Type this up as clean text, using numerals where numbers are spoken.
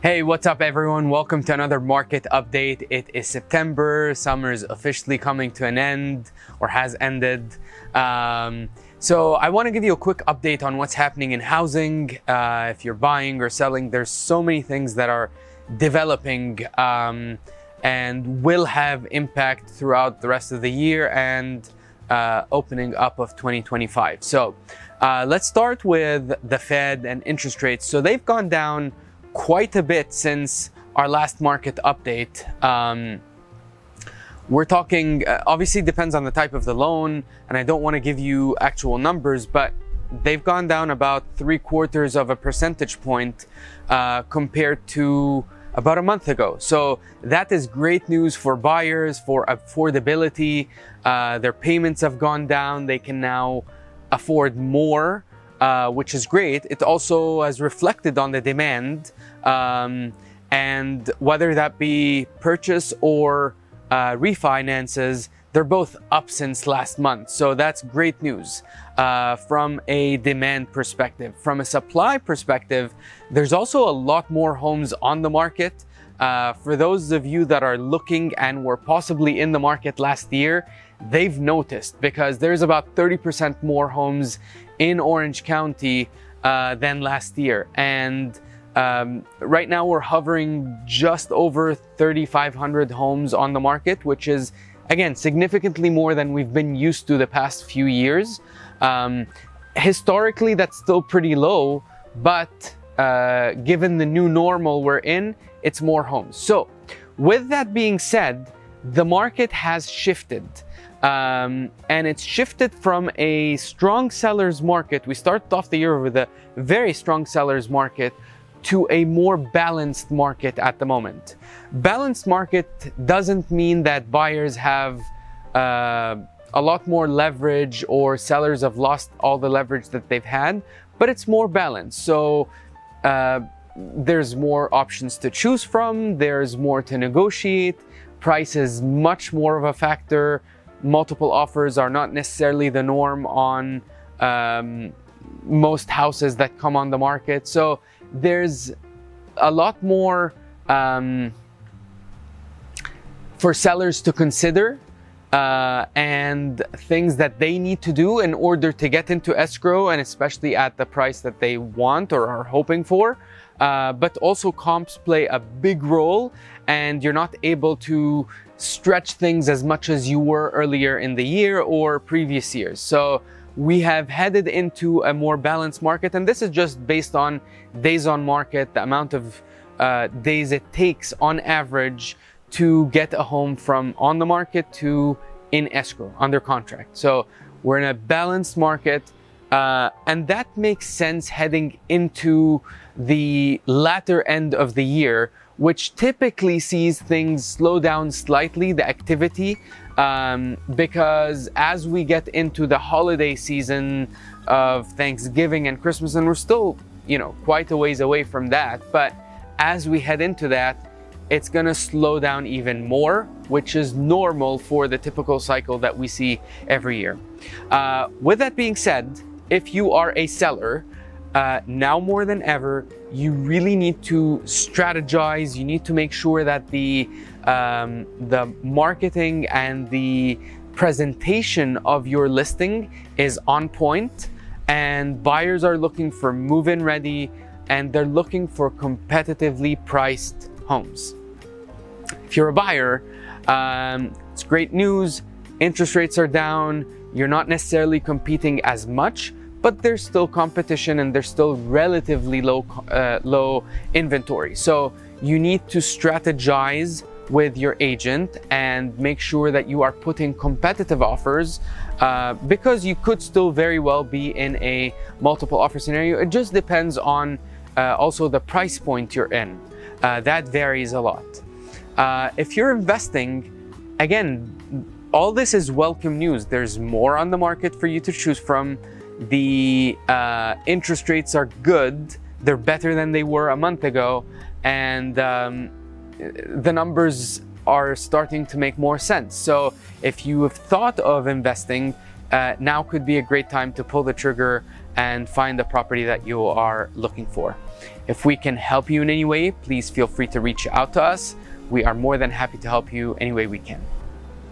Hey, what's up everyone? Welcome to another market update. It is September, summer is officially coming to an end or has ended. So I want to give you a quick update on what's happening in housing. If you're buying or selling, there's so many things that are developing and will have impact throughout the rest of the year and opening up of 2025. So let's start with the Fed and interest rates. So they've gone down quite a bit since our last market update. We're talking, obviously depends on the type of the loan, and I don't want to give you actual numbers, but they've gone down about 3/4 of a percentage point compared to about a month ago. So that is great news for buyers, for affordability. Their payments have gone down. They can now afford more, which is great. It also has reflected on the demand, and whether that be purchase or refinances, they're both up since last month. So that's great news from a demand perspective. From a supply perspective, there's also a lot more homes on the market. For those of you that are looking and were possibly in the market last year, they've noticed because there's about 30% more homes in Orange County than last year. And right now we're hovering just over 3,500 homes on the market, which is, again, significantly more than we've been used to the past few years. Historically, that's still pretty low, but given the new normal we're in, it's more homes. So with that being said, the market has shifted. And it's shifted from a strong seller's market. We started off the year with a very strong seller's market to a more balanced market at the moment. Balanced market doesn't mean that buyers have a lot more leverage or sellers have lost all the leverage that they've had, but it's more balanced. So there's more options to choose from, there's more to negotiate, price is much more of a factor. Multiple offers are not necessarily the norm on most houses that come on the market. So there's a lot more for sellers to consider and things that they need to do in order to get into escrow, and especially at the price that they want or are hoping for. But also comps play a big role, and you're not able to stretch things as much as you were earlier in the year or previous years. So we have headed into a more balanced market, and this is just based on days on market, the amount of days it takes on average to get a home from on the market to in escrow, under contract. So we're in a balanced market, and that makes sense heading into the latter end of the year, which typically sees things slow down slightly, the activity, because as we get into the holiday season of Thanksgiving and Christmas, and we're still, quite a ways away from that, but as we head into that, it's gonna slow down even more, which is normal for the typical cycle that we see every year. With that being said, if you are a seller, now more than ever, you really need to strategize. You need to make sure that the marketing and the presentation of your listing is on point, and buyers are looking for move-in ready, and they're looking for competitively priced homes. If you're a buyer, it's great news. Interest rates are down. You're not necessarily competing as much, but there's still competition and there's still relatively low inventory. So you need to strategize with your agent and make sure that you are putting competitive offers, because you could still very well be in a multiple offer scenario. It just depends on also the price point you're in. That varies a lot. If you're investing, again, all this is welcome news. There's more on the market for you to choose from. The interest rates are good. They're better than they were a month ago, and the numbers are starting to make more sense. So if you have thought of investing, now could be a great time to pull the trigger and find the property that you are looking for. If we can help you in any way, please feel free to reach out to us. We are more than happy to help you any way we can.